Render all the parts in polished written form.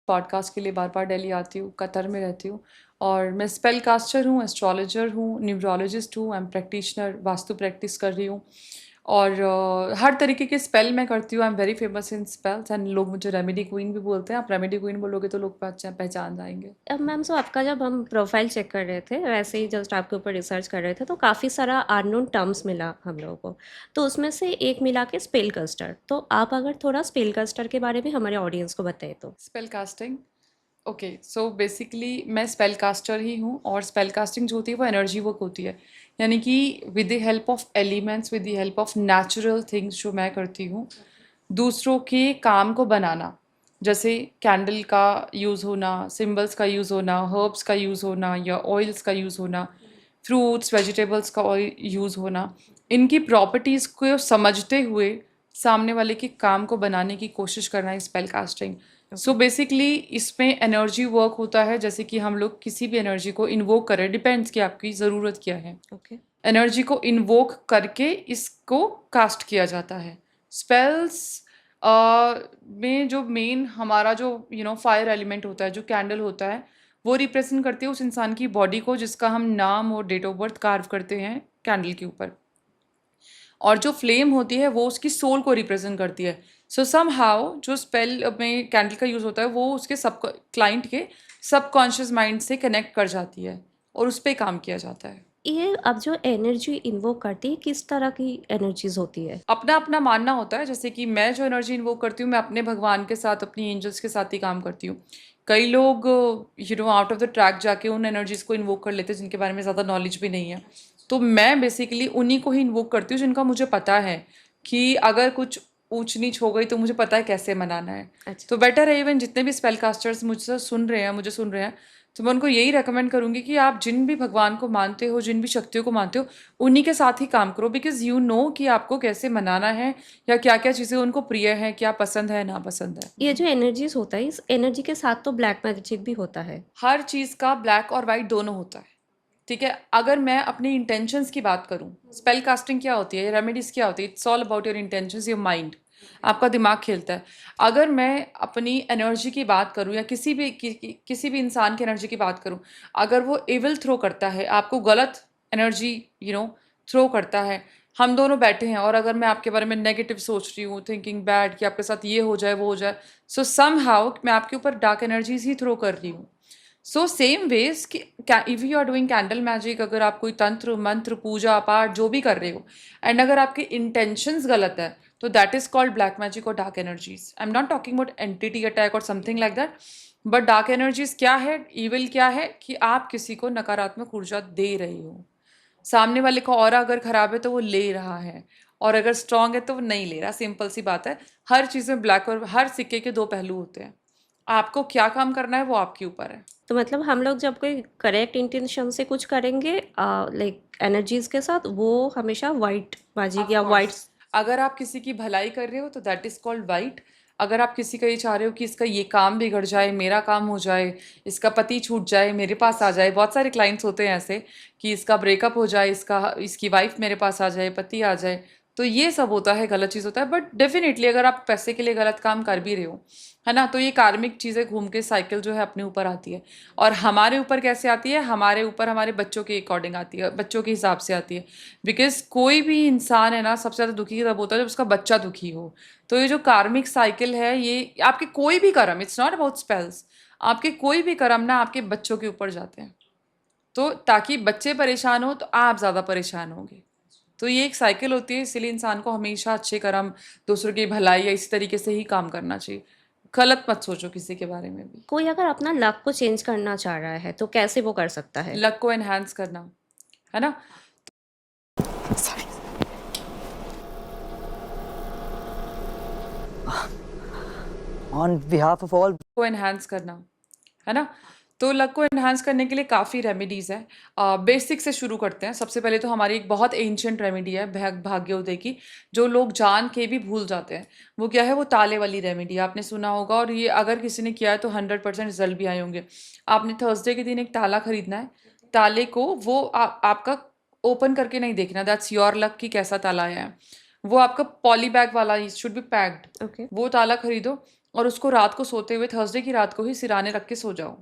Podcast के लिए बार बार दिल्ली आती हूँ, कतर में रहती हूँ। और मैं स्पेल कास्टर हूँ, एस्ट्रोलॉजर हूँ, न्यूमरोलॉजिस्ट हूँ, I am practitioner, vastu practice कर रही हूँ। और हर तरीके के स्पेल मैं करती हूँ। I am very famous in spells and लोग मुझे रेमेडी क्वीन भी बोलते हैं। आप रेमेडी क्वीन बोलोगे तो लोग पहचान जाएंगे। अब मैम सो आपका जब हम प्रोफाइल चेक कर रहे थे वैसे ही जस्ट आपके ऊपर रिसर्च कर रहे थे तो काफ़ी सारा अननोन टर्म्स मिला हम लोगों को। तो उसमें से एक मिला के स्पेल कस्टर। तो आप अगर थोड़ा स्पेल कस्टर के बारे में हमारे ऑडियंस को बताए तो। Spell casting, okay, so basically मैं स्पेल कास्टर ही हूँ। और स्पेल कास्टिंग जो होती है वो एनर्जी वर्क होती है, यानी कि with the help of elements, with the help of natural things जो मैं करती हूँ, दूसरों के काम को बनाना। जैसे कैंडल का यूज़ होना, सिंबल्स का यूज़ होना, हर्ब्स का यूज़ होना या ऑयल्स का यूज़ होना, फ्रूट्स वेजिटेबल्स का ऑयल यूज़ होना, इनकी प्रॉपर्टीज़ को समझते हुए सामने वाले के काम को बनाने की कोशिश करना है spell casting. So okay. Basically इसमें एनर्जी वर्क होता है, जैसे कि हम लोग किसी भी एनर्जी को इन्वोक करें, डिपेंड्स कि आपकी ज़रूरत क्या है। ओके। एनर्जी को इन्वोक करके इसको कास्ट किया जाता है। स्पेल्स में जो मेन हमारा जो फायर एलिमेंट होता है, जो कैंडल होता है, वो रिप्रेजेंट करती है उस इंसान की बॉडी को जिसका हम नाम और डेट ऑफ बर्थ कार्व करते हैं कैंडल के ऊपर। और जो फ्लेम होती है वो उसकी सोल को रिप्रेजेंट करती है। सो सम हाउ जो स्पेल में कैंडल का यूज़ होता है वो उसके सब क्लाइंट के सबकॉन्शियस माइंड से कनेक्ट कर जाती है और उस पर काम किया जाता है। ये अब जो एनर्जी इन्वोक करती है किस तरह की एनर्जीज होती है? अपना अपना मानना होता है। जैसे कि मैं जो एनर्जी इन्वोक करती हूँ, मैं अपने भगवान के साथ, अपनी एंजल्स के साथ ही काम करती हूँ। कई लोग आउट ऑफ द ट्रैक जाके उन एनर्जीज को इन्वोक कर लेते हैं जिनके बारे में ज़्यादा नॉलेज भी नहीं है। तो मैं बेसिकली उन्हीं को ही इन्वोक करती हूँ जिनका मुझे पता है कि अगर कुछ ऊंच नीच हो गई तो मुझे पता है कैसे मनाना है। अच्छा। तो बेटर है, इवन जितने भी स्पेल कास्टर्स मुझसे सुन रहे हैं, मुझे सुन रहे हैं, तो मैं उनको यही रेकमेंड करूंगी कि आप जिन भी भगवान को मानते हो, जिन भी शक्तियों को मानते हो, उन्हीं के साथ ही काम करो। बिकॉज यू नो कि आपको कैसे मनाना है या क्या क्या चीज़ें उनको प्रिय है, क्या पसंद है, ना पसंद है। ये जो एनर्जीज होता है इस एनर्जी के साथ तो ब्लैक मैजिक भी होता है। हर चीज़ का ब्लैक और वाइट दोनों होता है। ठीक है, अगर मैं अपनी इंटेंशंस की बात करूं, स्पेल कास्टिंग क्या होती है, रेमेडीज क्या होती है, it's all about your intentions, your mind. आपका दिमाग खेलता है। अगर मैं अपनी एनर्जी की बात करूं या किसी भी इंसान की एनर्जी की बात करूं, अगर वो एविल थ्रो करता है, आपको गलत एनर्जी थ्रो करता है, हम दोनों बैठे हैं और अगर मैं आपके बारे में नेगेटिव सोच रही हूँ, थिंकिंग बैड कि आपके साथ ये हो जाए वो हो जाए, सो सम हाउ मैं आपके ऊपर डार्क एनर्जीज ही थ्रो कर रही हूँ। सो सेम वेज कि if you are doing candle magic, अगर आप कोई तंत्र मंत्र पूजा पाठ जो भी कर रहे हो, एंड अगर आपके इंटेंशंस गलत है, तो that is called black magic और dark energies. I am not talking about entity attack और something like that. But dark energies क्या है, इविल क्या है, कि आप किसी को नकारात्मक ऊर्जा दे रहे हो। सामने वाले का ऑरा अगर खराब है तो वो ले रहा है, और अगर स्ट्रांग है तो वो नहीं ले रहा। सिंपल सी बात है। हर चीज़ में ब्लैक और हर सिक्के के दो पहलू होते हैं। आपको क्या काम करना है वो आपके ऊपर है। तो मतलब हम लोग जब कोई करेक्ट इंटेंशन से कुछ करेंगे लाइक एनर्जीज के साथ वो हमेशा वाइट मैजिक ऑफ या वाइट। कोर्स, अगर आप किसी की भलाई कर रहे हो तो दैट इज कॉल्ड वाइट। अगर आप किसी का ये चाह रहे हो कि इसका ये काम बिगड़ जाए, मेरा काम हो जाए, इसका पति छूट जाए, मेरे पास आ जाए, बहुत सारे क्लाइंट्स होते हैं ऐसे कि इसका ब्रेकअप हो जाए, इसकी वाइफ मेरे पास आ जाए, पति आ जाए, तो ये सब होता है, गलत चीज़ होता है। बट डेफिनेटली अगर आप पैसे के लिए गलत काम कर भी रहे हो, है ना, तो ये कार्मिक चीज़ें घूम के साइकिल जो है अपने ऊपर आती है। और हमारे ऊपर कैसे आती है, हमारे ऊपर हमारे बच्चों के अकॉर्डिंग आती है, बच्चों के हिसाब से आती है। बिकॉज कोई भी इंसान है ना, सबसे ज़्यादा दुखी तब होता है जब उसका बच्चा दुखी हो। तो ये जो कार्मिक साइकिल है, ये आपके कोई भी कर्म, इट्स नॉट अबाउट स्पेल्स, आपके कोई भी कर्म ना आपके बच्चों के ऊपर जाते हैं। तो ताकि बच्चे परेशान हो तो आप ज़्यादा परेशान होंगे। तो ये एक साइकिल होती है, इसीलिए इंसान को हमेशा अच्छे कर्म, दूसरों की भलाई या इसी तरीके से ही काम करना चाहिए। गलत मत सोचो किसी के बारे में भी। कोई अगर अपना लक को चेंज करना चाह रहा है तो कैसे वो कर सकता है? लक को एनहांस करना, है ना। On behalf of all को एनहांस करना, है ना। तो लक को एनहांस करने के लिए काफ़ी रेमेडीज़ हैं। बेसिक से शुरू करते हैं। सबसे पहले तो हमारी एक बहुत एंशिएंट रेमेडी है भाग्योदय की, जो लोग जान के भी भूल जाते हैं। वो क्या है, वो ताले वाली रेमेडी, आपने सुना होगा, और ये अगर किसी ने किया है तो 100% रिजल्ट भी आए होंगे। आपने थर्सडे के दिन एक ताला खरीदना है। ताले को वो आपका ओपन करके नहीं देखना, दैट्स योर लक कि कैसा ताला आया है। वो आपका पॉली बैग वाला शुड बी पैक्ड। ओके। वो ताला खरीदो, और उसको रात को सोते हुए थर्सडे की रात को ही सिराने रख के सो जाओ।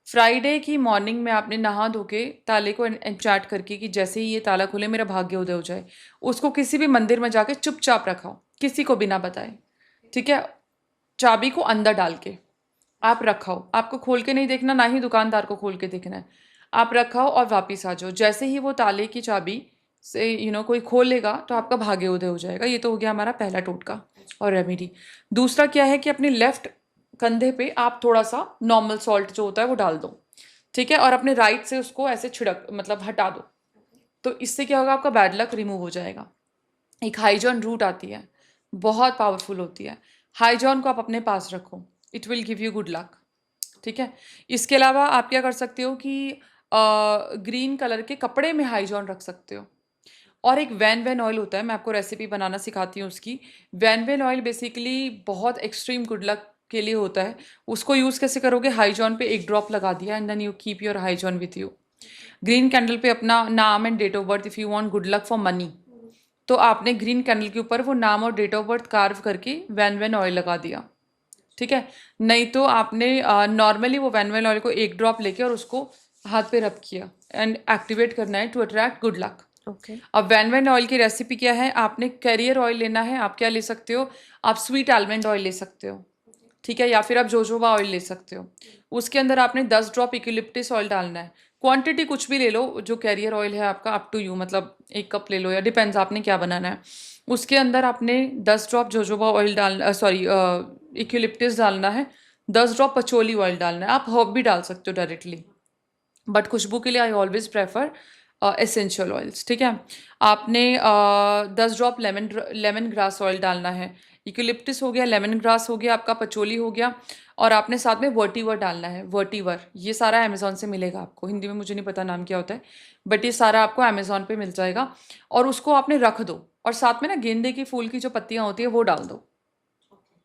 फ्राइडे की मॉर्निंग में आपने नहा धो के ताले को एनचैंट करके कि जैसे ही ये ताला खुले मेरा भाग्य उदय हो जाए, उसको किसी भी मंदिर में जाके चुपचाप रखाओ, किसी को बिना बताए, ठीक है? चाबी को अंदर डाल के आप रखाओ, आपको खोल के नहीं देखना, ना ही दुकानदार को खोल के देखना है। आप रखाओ और वापिस आ जाओ। जैसे ही वो ताले की चाबी से कोई खोलेगा तो आपका भाग्य उदय हो जाएगा। ये तो हो गया हमारा पहला टोटका और रेमेडी। दूसरा क्या है कि अपने लेफ्ट कंधे पे आप थोड़ा सा नॉर्मल सॉल्ट जो होता है वो डाल दो, ठीक है? और अपने राइट से उसको ऐसे छिड़क मतलब हटा दो। तो इससे क्या होगा, आपका बैड लक रिमूव हो जाएगा। एक हाइजॉन रूट आती है, बहुत पावरफुल होती है। हाइजॉन को आप अपने पास रखो, it will give you good luck, ठीक है? इसके अलावा आप क्या कर सकते हो कि ग्रीन कलर के कपड़े में हाइजॉन रख सकते हो। और एक वैन ऑयल होता है, मैं आपको रेसिपी बनाना सिखाती हूँ उसकी। वैन ऑयल बेसिकली बहुत एक्सट्रीम गुड लक के लिए होता है। उसको यूज़ कैसे करोगे, हाइजॉन पे एक ड्रॉप लगा दिया and then you keep your हाइजॉन विथ यू। ग्रीन कैंडल पे अपना नाम and date of birth, if you want good luck for money, तो आपने ग्रीन कैंडल के ऊपर वो नाम और डेट ऑफ बर्थ कार्व करके वैन ऑयल लगा दिया, ठीक है? नहीं तो आपने नॉर्मली वो वैन ऑयल को एक ड्रॉप लेके और उसको हाथ पे रब किया एंड एक्टिवेट करना है to attract good luck. Okay. अब वैन ऑयल की रेसिपी क्या है, आपने कैरियर ऑयल लेना है। आप क्या ले सकते हो, आप स्वीट आलमंड ऑयल ले सकते हो, ठीक है? या फिर आप जोजोबा ऑयल ले सकते हो। उसके अंदर आपने 10 ड्रॉप यूकेलिप्टस ऑयल डालना है। क्वांटिटी कुछ भी ले लो, जो कैरियर ऑयल है आपका अप टू यू, मतलब 1 कप ले लो या डिपेंड्स आपने क्या बनाना है। उसके अंदर आपने 10 ड्रॉप जोजोबा ऑयल डालना, सॉरी यूकेलिप्टस डालना है, 10 ड्रॉप पचोली ऑयल डालना है। आप हर्ब भी डाल सकते हो डायरेक्टली, बट खुशबू के लिए I always prefer essential oils, ठीक है? आपने 10 ड्रॉप लेमन ग्रास ऑयल डालना है। यूकेलिप्टस हो गया, लेमन ग्रास हो गया, आपका पचोली हो गया, और आपने साथ में वर्टीवर डालना है। वर्टीवर ये सारा अमेज़ॉन से मिलेगा आपको, हिंदी में मुझे नहीं पता नाम क्या होता है, बट ये सारा आपको अमेज़ॉन पे मिल जाएगा। और उसको आपने रख दो, और साथ में ना गेंदे की फूल की जो पत्तियाँ होती है वो डाल दो,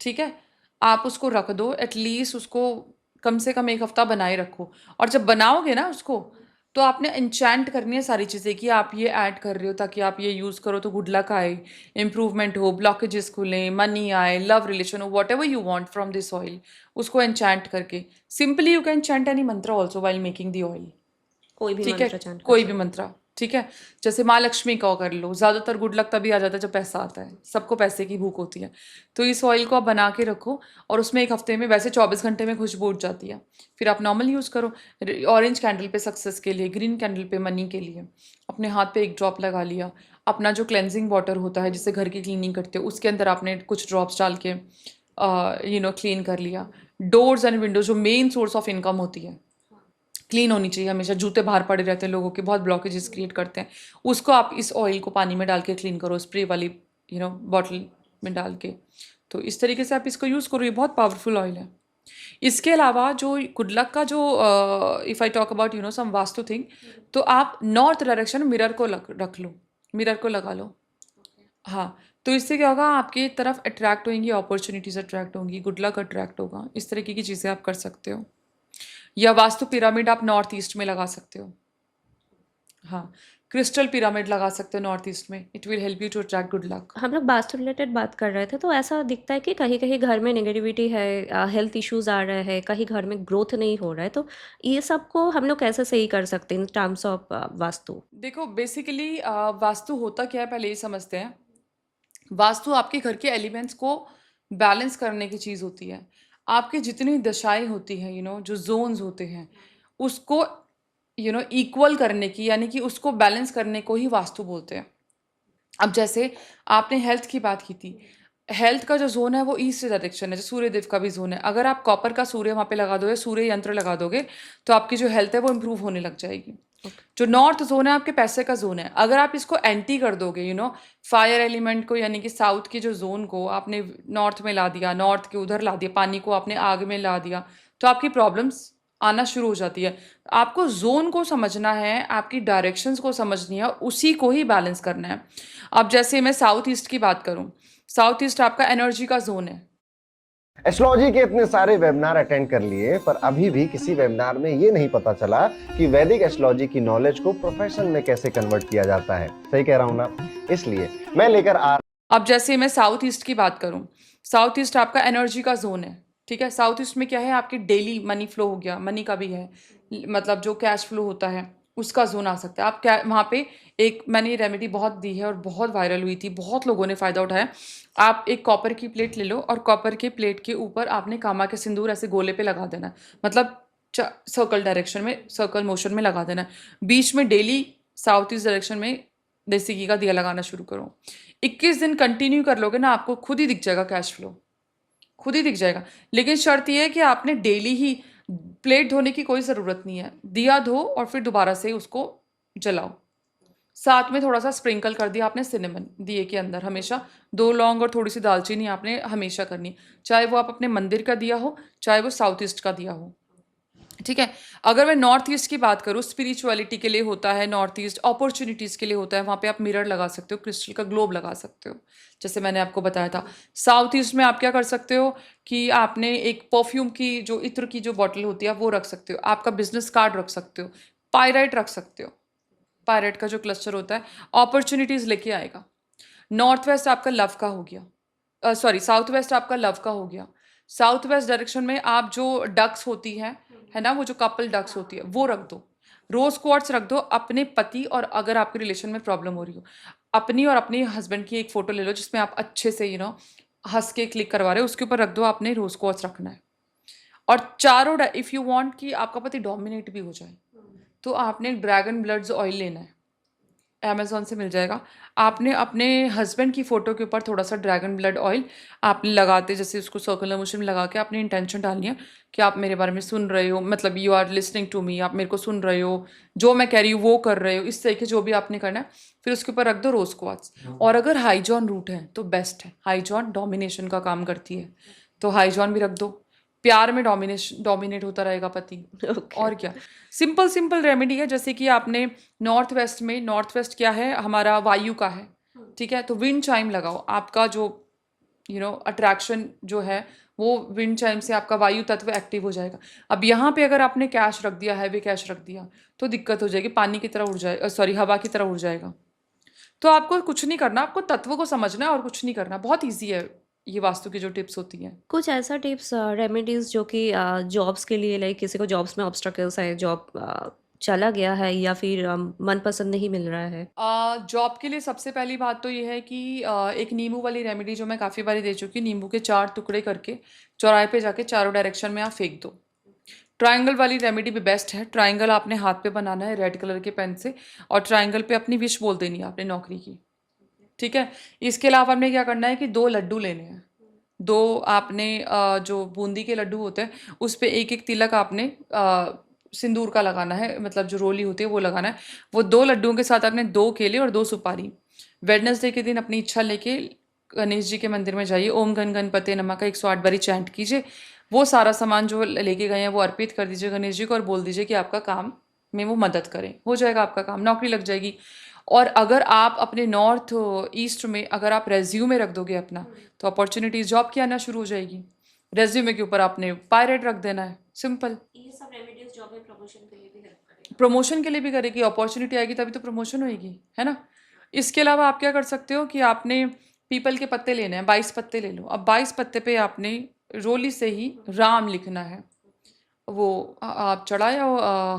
ठीक है? आप उसको रख दो, एटलीस्ट उसको कम से कम 1 हफ्ता बनाए रखो। और जब बनाओगे ना उसको, तो आपने एन्चैंट करनी है सारी चीज़ें कि आप ये ऐड कर रहे हो ताकि आप ये यूज़ करो तो गुड लक आए, इम्प्रूवमेंट हो, ब्लॉकेजेस खुलें, मनी आए, लव रिलेशन हो, whatever you want from this oil, उसको एन्चैंट करके। Simply you can chant any mantra also while making the oil, कोई भी ठीक है? मंत्र चैंट कर कोई भी सकते मंत्रा, ठीक है? जैसे माँ लक्ष्मी का कर लो, ज़्यादातर गुड लक तभी आ जाता है जब पैसा आता है, सबको पैसे की भूख होती है। तो इस ऑयल को आप बना के रखो, और उसमें 1 हफ्ते में, वैसे 24 घंटे में खुशबू उठ जाती है। फिर आप नॉर्मल यूज़ करो। ऑरेंज कैंडल पे सक्सेस के लिए, ग्रीन कैंडल पे मनी के लिए। अपने हाथ पे 1 ड्रॉप लगा लिया। अपना जो क्लेंजिंग वाटर होता है जिससे घर की क्लीनिंग करते हो, उसके अंदर आपने कुछ ड्रॉप्स डाल के क्लीन कर लिया। डोर्स एंड विंडोज जो मेन सोर्स ऑफ इनकम होती है, क्लीन होनी चाहिए हमेशा। जूते बाहर पड़े रहते हैं लोगों के, बहुत ब्लॉकेजेस क्रिएट करते हैं। उसको आप इस ऑयल को पानी में डाल के क्लीन करो, स्प्रे वाली बॉटल में डाल के। तो इस तरीके से आप इसको यूज़ करो, ये बहुत पावरफुल ऑयल है। इसके अलावा जो गुड लक का जो if I talk about some vastu thing, तो आप नॉर्थ डायरेक्शन मिरर को रख लो, मिरर को लगा लो। हाँ, तो इससे क्या होगा, आपकी तरफ अट्रैक्ट होंगी, अपॉर्चुनिटीज़ अट्रैक्ट होंगी, गुड लक अट्रैक्ट होगा। इस तरीके की चीज़ें आप कर सकते हो। या वास्तु पिरामिड आप नॉर्थ ईस्ट में लगा सकते हो। हाँ, क्रिस्टल पिरामिड लगा सकते हो नॉर्थ ईस्ट में, it will help you to attract good luck. हम लोग वास्तु रिलेटेड बात कर रहे थे, तो ऐसा दिखता है कि कहीं कहीं घर में नेगेटिविटी है, हेल्थ इश्यूज आ रहे हैं, कहीं घर में ग्रोथ नहीं हो रहा है, तो ये सब को हम लोग कैसे सही कर सकते हैं इन टर्म्स ऑफ वास्तु? देखो बेसिकली वास्तु होता क्या है, पहले ये समझते हैं। वास्तु आपके घर के एलिमेंट्स को बैलेंस करने की चीज़ होती है। आपकी जितनी दशाएं होती हैं, जो जोन्स होते हैं, उसको इक्वल करने की, यानी कि उसको बैलेंस करने को ही वास्तु बोलते हैं। अब जैसे आपने हेल्थ की बात की थी, हेल्थ का जो ज़ोन है वो ईस्ट डायरेक्शन है, जो सूर्यदेव का भी ज़ोन है। अगर आप कॉपर का सूर्य वहाँ पे लगा दोगे, सूर्य यंत्र लगा दोगे, तो आपकी जो हेल्थ है वो इम्प्रूव होने लग जाएगी। जो नॉर्थ जोन है आपके पैसे का जोन है। अगर आप इसको एंटी कर दोगे, फायर एलिमेंट को, यानी कि साउथ के जो जोन को आपने नॉर्थ में ला दिया, नॉर्थ के उधर ला दिया, पानी को आपने आग में ला दिया, तो आपकी प्रॉब्लम्स आना शुरू हो जाती है। आपको जोन को समझना है, आपकी डायरेक्शंस को समझनी है, उसी को ही बैलेंस करना है। अब जैसे मैं साउथ ईस्ट की बात करूं, साउथ ईस्ट आपका एनर्जी का जोन है। एस्ट्रोलॉजी के इतने सारे वेबिनार अटेंड कर लिए, पर अभी भी किसी वेबिनार में ये नहीं पता चला कि वैदिक एस्ट्रोलॉजी की नॉलेज को प्रोफेशन में कैसे कन्वर्ट किया जाता है। सही कह रहा हूं ना? इसलिए मैं लेकर आ अब जैसे मैं साउथ ईस्ट की बात करूं, साउथ ईस्ट आपका एनर्जी का जोन है। ठीक है। साउथ ईस्ट में क्या है, आपकी डेली मनी फ्लो हो गया, मनी का भी है, मतलब जो कैश फ्लो होता है उसका जोन आ सकता है। आप क्या वहाँ पे, एक मैंने ये रेमेडी बहुत दी है और बहुत वायरल हुई थी, बहुत लोगों ने फ़ायदा उठाया। आप एक कॉपर की प्लेट ले लो और कॉपर के प्लेट के ऊपर आपने कामा के सिंदूर ऐसे गोले पे लगा देना है, मतलब सर्कल डायरेक्शन में, सर्कल मोशन में लगा देना है। बीच में डेली साउथ ईस्ट डायरेक्शन में देसी घी का दिया लगाना शुरू करो। 21 दिन कंटिन्यू कर लोगे ना, आपको खुद ही दिख जाएगा कैश फ्लो, खुद ही दिख जाएगा। लेकिन शर्त ये है कि आपने डेली ही, प्लेट धोने की कोई ज़रूरत नहीं है, दिया धो और फिर दोबारा से उसको जलाओ। साथ में थोड़ा सा स्प्रिंकल कर दिया आपने सिनेमन दिए के अंदर, हमेशा 2 लौंग और थोड़ी सी दालचीनी आपने हमेशा करनी, चाहे वो आप अपने मंदिर का दिया हो, चाहे वो साउथ ईस्ट का दिया हो। ठीक है। अगर मैं नॉर्थ ईस्ट की बात करूँ, स्पिरिचुअलिटी के लिए होता है नॉर्थ ईस्ट, अपॉर्चुनिटीज़ के लिए होता है, वहाँ पे आप मिरर लगा सकते हो, क्रिस्टल का ग्लोब लगा सकते हो, जैसे मैंने आपको बताया था। साउथ ईस्ट में आप क्या कर सकते हो कि आपने एक परफ्यूम की जो इत्र की जो बॉटल होती है वो रख सकते हो, आपका बिजनेस कार्ड रख सकते हो, पायराइट रख सकते हो, पायराइट का जो क्लस्टर होता है अपॉर्चुनिटीज़ लेके आएगा। नॉर्थ वेस्ट आपका लव का हो गया, सॉरी साउथ वेस्ट आपका लव का हो गया। साउथ वेस्ट डायरेक्शन में आप जो डक्स होती है ना, वो जो कपल डक्स होती है वो रख दो, रोज क्वार्ट्स रख दो अपने पति, और अगर आपके रिलेशन में प्रॉब्लम हो रही हो, अपनी और अपने हस्बैंड की एक फोटो ले लो जिसमें आप अच्छे से हंस के क्लिक करवा रहे हो, उसके ऊपर रख दो, आपने रोज क्वार्ट्स रखना है। और चारों, इफ़ यू वांट कि आपका पति डोमिनेट भी हो जाए, तो आपने ड्रैगन ब्लड्स ऑयल लेना है, अमेज़न से मिल जाएगा। आपने अपने हस्बैंड की फ़ोटो के ऊपर थोड़ा सा ड्रैगन ब्लड ऑयल आपने लगाते, जैसे उसको सर्कुलर मोशन में लगा के आपने इंटेंशन डालनी है कि आप मेरे बारे में सुन रहे हो, मतलब you are listening to me, आप मेरे को सुन रहे हो, जो मैं कह रही हूँ वो कर रहे हो, इस तरीके जो भी आपने करना है। फिर उसके ऊपर रख दो रोज़ क्वार्ट्स। और अगर हाईजॉन रूट है तो बेस्ट है, हाईजॉन डोमिनेशन का काम करती है, तो हाईजॉन भी रख दो, प्यार में डोमिनेट होता रहेगा पति। ओके। और क्या, सिंपल सिंपल रेमेडी है। जैसे कि आपने नॉर्थ वेस्ट में, नॉर्थ वेस्ट क्या है हमारा, वायु का है, ठीक है, तो विंड चाइम लगाओ, आपका जो अट्रैक्शन जो है वो विंड चाइम से आपका वायु तत्व एक्टिव हो जाएगा। अब यहाँ पे अगर आपने कैश रख दिया, हैवी कैश रख दिया, तो दिक्कत हो जाएगी, पानी की तरह उड़ जाए, सॉरी हवा की तरह उड़ जाएगा। तो आपको कुछ नहीं करना, आपको तत्व को समझना है और कुछ नहीं करना, बहुत ईजी है ये वास्तु की जो टिप्स होती हैं। कुछ ऐसा टिप्स रेमेडीज़ जो कि जॉब्स के लिए, लाइक किसी को जॉब्स में ऑब्स्टकल्स है, जॉब चला गया है या फिर मनपसंद नहीं मिल रहा है। जॉब के लिए सबसे पहली बात तो ये है कि एक नींबू वाली रेमेडी जो मैं काफ़ी बारी दे चुकी, नींबू के 4 टुकड़े करके चौराहे पे जाके चारों डायरेक्शन में आप फेंक दो। ट्रायंगल वाली रेमेडी भी बेस्ट है। ट्रायंगल आपने हाथ पे बनाना है रेड कलर के पेन से, और ट्रायंगल पे अपनी विश बोल देनी है आपने नौकरी की, ठीक है। इसके अलावा आपने क्या करना है कि 2 लड्डू लेने हैं, 2 आपने जो बूंदी के लड्डू होते हैं उस पे एक एक तिलक आपने सिंदूर का लगाना है, मतलब जो रोली होती है वो लगाना है। वो 2 लड्डुओं के साथ आपने 2 केले और 2 सुपारी, वेडनेसडे के दिन अपनी इच्छा लेके गणेश जी के मंदिर में जाइए, ओम गण गणपते नमः का 108 बारी चैंट कीजिए, वो सारा सामान जो लेके गए हैं वो अर्पित कर दीजिए गणेश जी को, और बोल दीजिए कि आपका काम में वो मदद करें, हो जाएगा आपका काम, नौकरी लग जाएगी। और अगर आप अपने नॉर्थ ईस्ट में अगर आप रेज्यूमे रख दोगे अपना, तो अपॉर्चुनिटीज जॉब की आना शुरू हो जाएगी। रेज्यूमे के ऊपर आपने पायरेट रख देना है, सिंपल। ये सब रेमेडीज जॉब में प्रमोशन के लिए भी हेल्प करेगा। प्रमोशन के लिए भी करेगी, अपॉर्चुनिटी आएगी तभी तो प्रमोशन होएगी, है ना। इसके अलावा आप क्या कर सकते हो कि आपने पीपल के पत्ते लेने हैं, 22 पत्ते ले लो। अब 22 पत्ते पे आपने रोली से ही राम लिखना है, वो आप चढ़ाया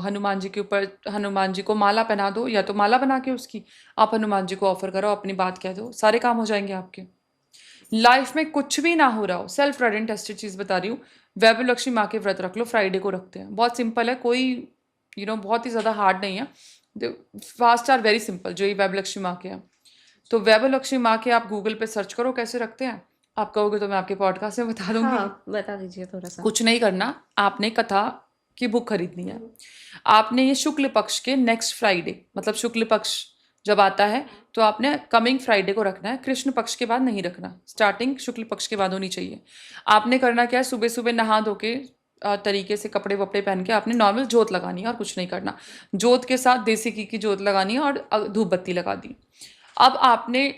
हनुमान जी के ऊपर, हनुमान जी को माला पहना दो, या तो माला बना के उसकी आप हनुमान जी को ऑफर करो, अपनी बात कह दो, सारे काम हो जाएंगे आपके। लाइफ में कुछ भी ना हो रहा हो, सेल्फ रेड एंड टेस्टेड चीज़ बता रही हूँ, वैभव लक्ष्मी माँ के व्रत रख लो, फ्राइडे को रखते हैं, बहुत सिंपल है, कोई बहुत ही ज़्यादा हार्ड नहीं है, फास्ट आर वेरी सिंपल जो ये वैभव लक्ष्मी माँ के हैं। तो वैभव लक्ष्मी माँ के आप गूगल पे सर्च करो कैसे रखते हैं, आप कहोगे तो मैं आपके पॉडकास्ट में बता दूंगी। हाँ, बता दीजिए थोड़ा सा। कुछ नहीं करना, आपने कथा की बुक खरीदनी है, आपने ये शुक्ल पक्ष के नेक्स्ट फ्राइडे, मतलब शुक्ल पक्ष जब आता है तो आपने कमिंग फ्राइडे को रखना है, कृष्ण पक्ष के बाद नहीं रखना, स्टार्टिंग शुक्ल पक्ष के बाद होनी चाहिए। आपने करना क्या है, सुबह सुबह नहा धो के तरीके से कपड़े वपड़े पहन के आपने नॉर्मल जोत लगानी है और कुछ नहीं करना, जोत के साथ देसी घी की जोत लगानी है और धूप बत्ती लगा दी। अब आपने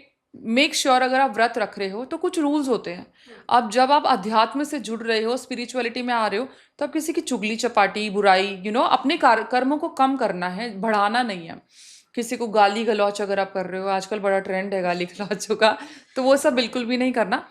मेक श्योर अगर आप व्रत रख रहे हो तो कुछ रूल्स होते हैं। अब जब आप अध्यात्म से जुड़ रहे हो, स्पिरिचुअलिटी में आ रहे हो, तो आप किसी की चुगली चपाटी बुराई अपने कर्मों को कम करना है, बढ़ाना नहीं है। किसी को गाली गलौच अगर आप कर रहे हो, आजकल बड़ा ट्रेंड है गाली गलौचों का, तो वो सब बिल्कुल भी नहीं करना।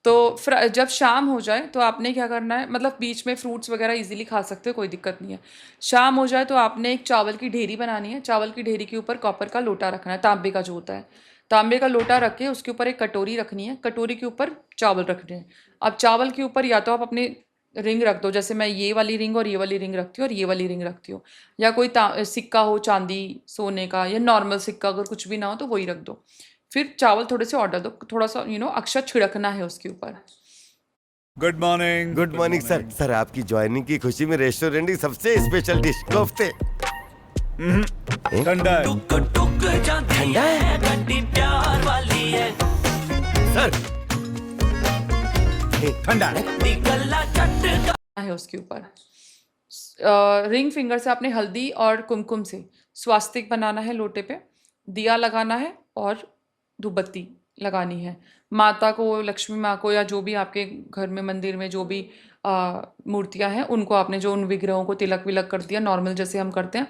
तो जब शाम हो जाए तो आपने क्या करना है, मतलब बीच में फ्रूट्स वगैरह इजीली खा सकते हो, कोई दिक्कत नहीं है। शाम हो जाए तो आपने एक चावल की ढेरी बनानी है। चावल की ढेरी के ऊपर कॉपर का लोटा रखना है, तांबे का जो होता है। तांबे का लोटा रख के उसके ऊपर एक कटोरी रखनी है, कटोरी के ऊपर चावल रखने हैं। अब चावल के ऊपर या तो आप अपने रिंग रख दो, जैसे मैं ये वाली रिंग और ये वाली रिंग रखती हूँ और ये वाली रिंग रखती हूँ, या कोई सिक्का हो चांदी सोने का, या नॉर्मल सिक्का, अगर कुछ भी ना हो तो वही रख दो। फिर चावल थोड़े से ऑर्डर दो, थोड़ा सा अक्षत छिड़कना है उसके ऊपर। Good morning. Good morning sir. Sir आपकी ज्वाइनिंग की खुशी में रेस्टोरेंट की सबसे स्पेशल डिश कोफ्ते। ठंडा है। ठंडा है सर। ठंडा है। है उसके ऊपर। रिंग फिंगर से आपने हल्दी और कुमकुम से स्वास्तिक बनाना है लोटे पे, दिया लगाना है और धूपबत्ती लगानी है। माता को, लक्ष्मी माँ को, या जो भी आपके घर में मंदिर में जो भी मूर्तियाँ हैं उनको आपने जो उन विग्रहों को तिलक विलक कर दिया नॉर्मल जैसे हम करते हैं।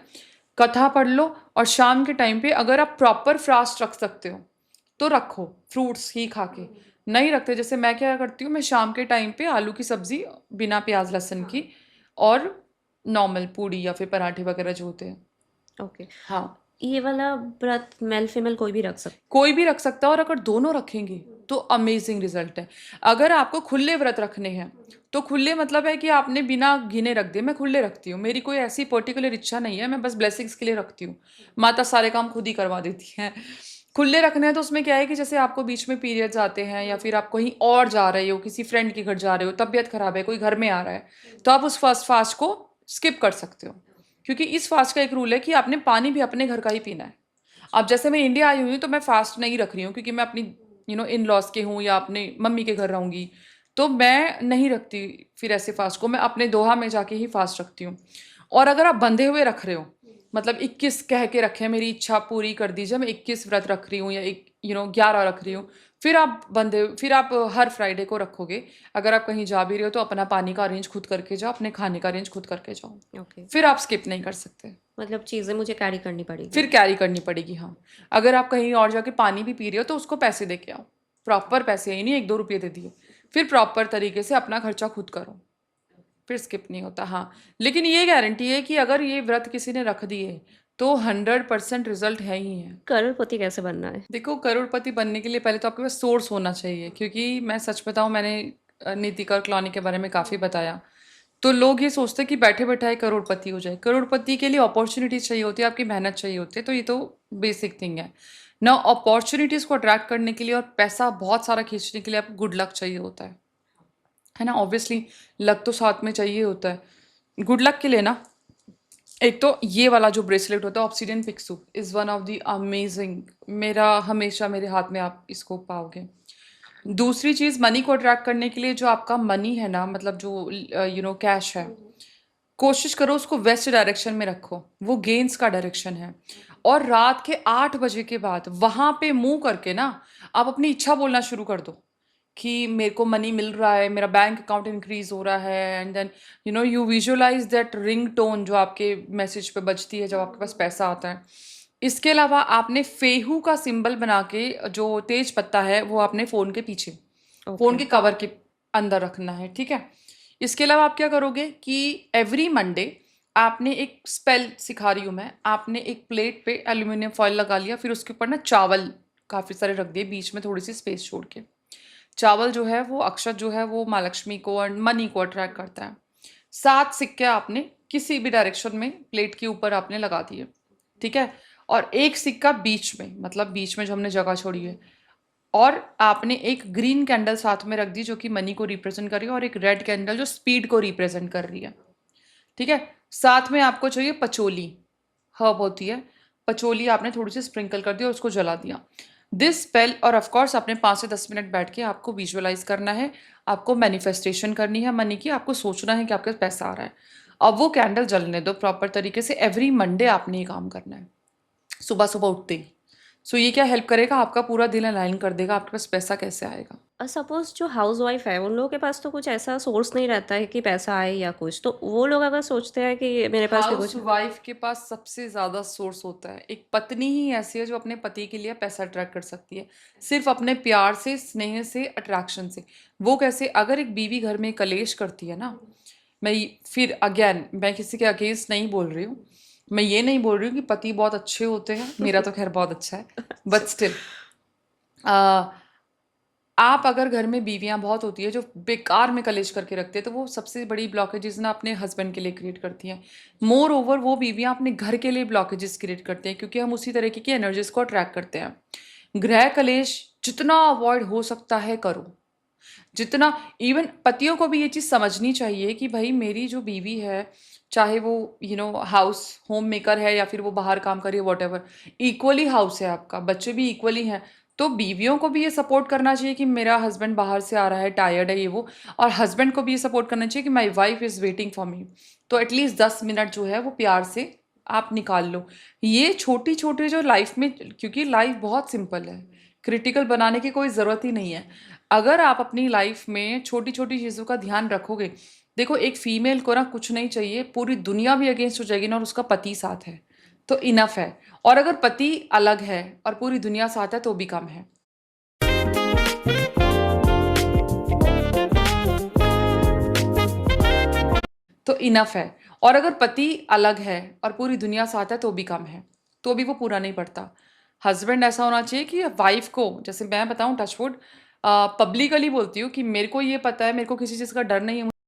कथा पढ़ लो, और शाम के टाइम पे अगर आप प्रॉपर फास्ट रख सकते हो तो रखो, फ्रूट्स ही खा के। नहीं रखते, जैसे मैं क्या करती हूँ, मैं शाम के टाइम पे आलू की सब्जी बिना प्याज लहसुन की और नॉर्मल पूड़ी या फिर पराठे वगैरह जो होते हैं। ओके, हाँ, ये वाला व्रत मेल फीमेल कोई भी रख सकता कोई भी रख सकता है, और अगर दोनों रखेंगे तो अमेजिंग रिजल्ट है। अगर आपको खुले व्रत रखने हैं तो खुले मतलब है कि आपने बिना गिने रख दिए। मैं खुले रखती हूँ, मेरी कोई ऐसी पर्टिकुलर इच्छा नहीं है, मैं बस ब्लेसिंग्स के लिए रखती हूँ। माता सारे काम खुद ही करवा देती हैं। खुले रखने हैं तो उसमें क्या है कि जैसे आपको बीच में पीरियड्स आते हैं, या फिर आप कहीं और जा रहे हो, किसी फ्रेंड के घर जा रहे हो, तबीयत खराब है, कोई घर में आ रहा है, तो आप उस फर्स्ट फास्ट को स्किप कर सकते हो, क्योंकि इस फास्ट का एक रूल है कि आपने पानी भी अपने घर का ही पीना है। अब जैसे मैं इंडिया आई हुई हूँ तो मैं फास्ट नहीं रख रही हूँ, क्योंकि मैं अपनी इन लॉज के हूँ या अपने मम्मी के घर रहूँगी, तो मैं नहीं रखती फिर ऐसे फास्ट को। मैं अपने दोहा में जाके ही फास्ट रखती हूँ। और अगर आप बंधे हुए रख रहे हो, मतलब 21 कह के रखे, मेरी इच्छा पूरी कर दीजिए, मैं 21 व्रत रख रही हूँ, या 11 रख रही हूँ, फिर आप हर फ्राइडे को रखोगे। अगर आप कहीं जा भी रहे हो तो अपना पानी का अरेंज खुद करके जाओ, अपने खाने का अरेंज खुद करके जाओ, है। ओके, फिर आप स्किप नहीं कर सकते, मतलब चीज़ें मुझे कैरी करनी पड़ेगी। फिर कैरी करनी पड़ेगी। हाँ, अगर आप कहीं और जाके पानी भी पी रहे हो तो उसको पैसे दे के आओ, प्रॉपर पैसे, ही नहीं 1-2 रुपये दे दिए, फिर प्रॉपर तरीके से अपना खर्चा खुद करो, फिर स्किप नहीं होता। हाँ, लेकिन ये गारंटी है कि अगर ये व्रत किसी ने रख दिए तो 100% रिजल्ट है ही है। करोड़पति कैसे बनना है? देखो, करोड़पति बनने के लिए पहले तो आपके पास सोर्स होना चाहिए, क्योंकि मैं सच बताऊं, मैंने नीतिका और कॉलोनी के बारे में काफ़ी बताया, तो लोग ये सोचते हैं कि बैठे बैठाए करोड़पति हो जाए। करोड़पति के लिए अपॉर्चुनिटीज चाहिए होती है, आपकी मेहनत चाहिए होती है, तो ये तो बेसिक थिंग है ना। अपॉर्चुनिटीज़ को अट्रैक्ट करने के लिए और पैसा बहुत सारा खींचने के लिए आपको गुड लक चाहिए होता है ना। ऑब्वियसली लक तो साथ में चाहिए होता है। गुड लक के लिए ना, एक तो ये वाला जो ब्रेसलेट होता है obsidian pixiu is one of the amazing, मेरा हमेशा मेरे हाथ में आप इसको पाओगे। दूसरी चीज़, मनी को अट्रैक्ट करने के लिए जो आपका मनी है ना, मतलब जो कैश है, कोशिश करो उसको वेस्ट डायरेक्शन में रखो, वो गेन्स का डायरेक्शन है। और रात के 8 बजे के बाद वहाँ पे मुंह करके ना आप अपनी इच्छा बोलना शुरू कर दो कि मेरे को मनी मिल रहा है, मेरा बैंक अकाउंट इंक्रीज हो रहा है, and then you visualize that ringtone जो आपके मैसेज पे बजती है जब आपके पास पैसा आता है। इसके अलावा आपने फेहू का सिंबल बना के, जो तेज पत्ता है, वो आपने फ़ोन के पीछे, फ़ोन के कवर के अंदर रखना है, ठीक है। इसके अलावा आप क्या करोगे कि एवरी मंडे आपने एक स्पेल सिखा रही हूँ मैं, आपने एक प्लेट पे एल्यूमिनियम फॉयल लगा लिया, फिर उसके ऊपर ना चावल काफ़ी सारे रख दिए, बीच में थोड़ी सी स्पेस छोड़ के। चावल जो है वो अक्षत जो है वो माँ लक्ष्मी को और मनी को अट्रैक्ट करता है। 7 सिक्के आपने किसी भी डायरेक्शन में प्लेट के ऊपर आपने लगा दिए, ठीक है। और एक सिक्का बीच में, मतलब बीच में जो हमने जगह छोड़ी है, और आपने एक ग्रीन कैंडल साथ में रख दी जो कि मनी को रिप्रेजेंट कर रही है, और एक रेड कैंडल जो स्पीड को रिप्रेजेंट कर रही है, ठीक है। साथ में आपको चाहिए पचोली, हर्ब होती है, पचोली आपने थोड़ी सी स्प्रिंकल कर दी और उसको जला दिया। दिस स्पेल, और ऑफ कोर्स आपने 5 से 10 मिनट बैठ के आपको विजुअलाइज करना है, आपको मैनिफेस्टेशन करनी है मनी की, आपको सोचना है कि आपके पास पैसा आ रहा है। अब वो कैंडल जलने दो प्रॉपर तरीके से। एवरी मंडे आपने ये काम करना है, सुबह सुबह उठते ही सो ये क्या हेल्प करेगा, आपका पूरा दिन अलाइन कर देगा आपके पास पैसा कैसे आएगा। और सपोज़ जो हाउसवाइफ है, उन लोगों के पास तो कुछ ऐसा सोर्स नहीं रहता है कि पैसा आए या कुछ, तो वो लोग अगर सोचते हैं कि मेरे पास भी हाउस कुछ वाइफ के पास सबसे ज्यादा सोर्स होता है। एक पत्नी ही ऐसी है जो अपने पति के लिए पैसा अट्रैक्ट कर सकती है, सिर्फ अपने प्यार से, स्नेह से, अट्रैक्शन से। वो कैसे? अगर एक बीवी घर में कलेश करती है ना, फिर अगेन मैं किसी के अगेंस्ट नहीं बोल रही हूँ, मैं ये नहीं बोल रही हूँ कि पति बहुत अच्छे होते हैं, मेरा तो खैर बहुत अच्छा है, बट स्टिल आप अगर घर में बीवियां बहुत होती है जो बेकार में कलेश करके रखते हैं, तो वो सबसे बड़ी ब्लॉकेजेस ना अपने हस्बैंड के लिए क्रिएट करती हैं। मोर ओवर वो बीवियां अपने घर के लिए ब्लॉकेजेस क्रिएट करते हैं, क्योंकि हम उसी तरीके की एनर्जीज को अट्रैक्ट करते हैं। गृह कलेश जितना अवॉइड हो सकता है करो, जितना। इवन पतियों को भी ये चीज़ समझनी चाहिए कि भाई मेरी जो बीवी है, चाहे वो हाउस होम मेकर है या फिर वो बाहर काम करे, वॉट इक्वली हाउस है आपका, बच्चे भी इक्वली हैं। तो बीवियों को भी ये सपोर्ट करना चाहिए कि मेरा हस्बैंड बाहर से आ रहा है, टायर्ड है, ये वो। और हस्बैंड को भी ये सपोर्ट करना चाहिए कि my wife is waiting for me. तो एटलीस्ट 10 मिनट जो है वो प्यार से आप निकाल लो। ये छोटी छोटी जो लाइफ में, क्योंकि लाइफ बहुत सिंपल है, क्रिटिकल बनाने की कोई ज़रूरत ही नहीं है। अगर आप अपनी लाइफ में छोटी छोटी चीज़ों का ध्यान रखोगे, देखो एक फीमेल को ना कुछ नहीं चाहिए, पूरी दुनिया भी अगेंस्ट हो जाएगी ना, और उसका पति साथ है तो इनफ है। और अगर पति अलग है और पूरी दुनिया साथ है तो भी कम है। तो इनफ है। और अगर पति अलग है और पूरी दुनिया साथ है तो भी कम है, तो भी वो पूरा नहीं पड़ता। हस्बैंड ऐसा होना चाहिए कि वाइफ को, जैसे मैं बताऊं टचवुड, पब्लिकली बोलती हूँ कि मेरे को ये पता है, मेरे को किसी चीज़ का डर नहीं है,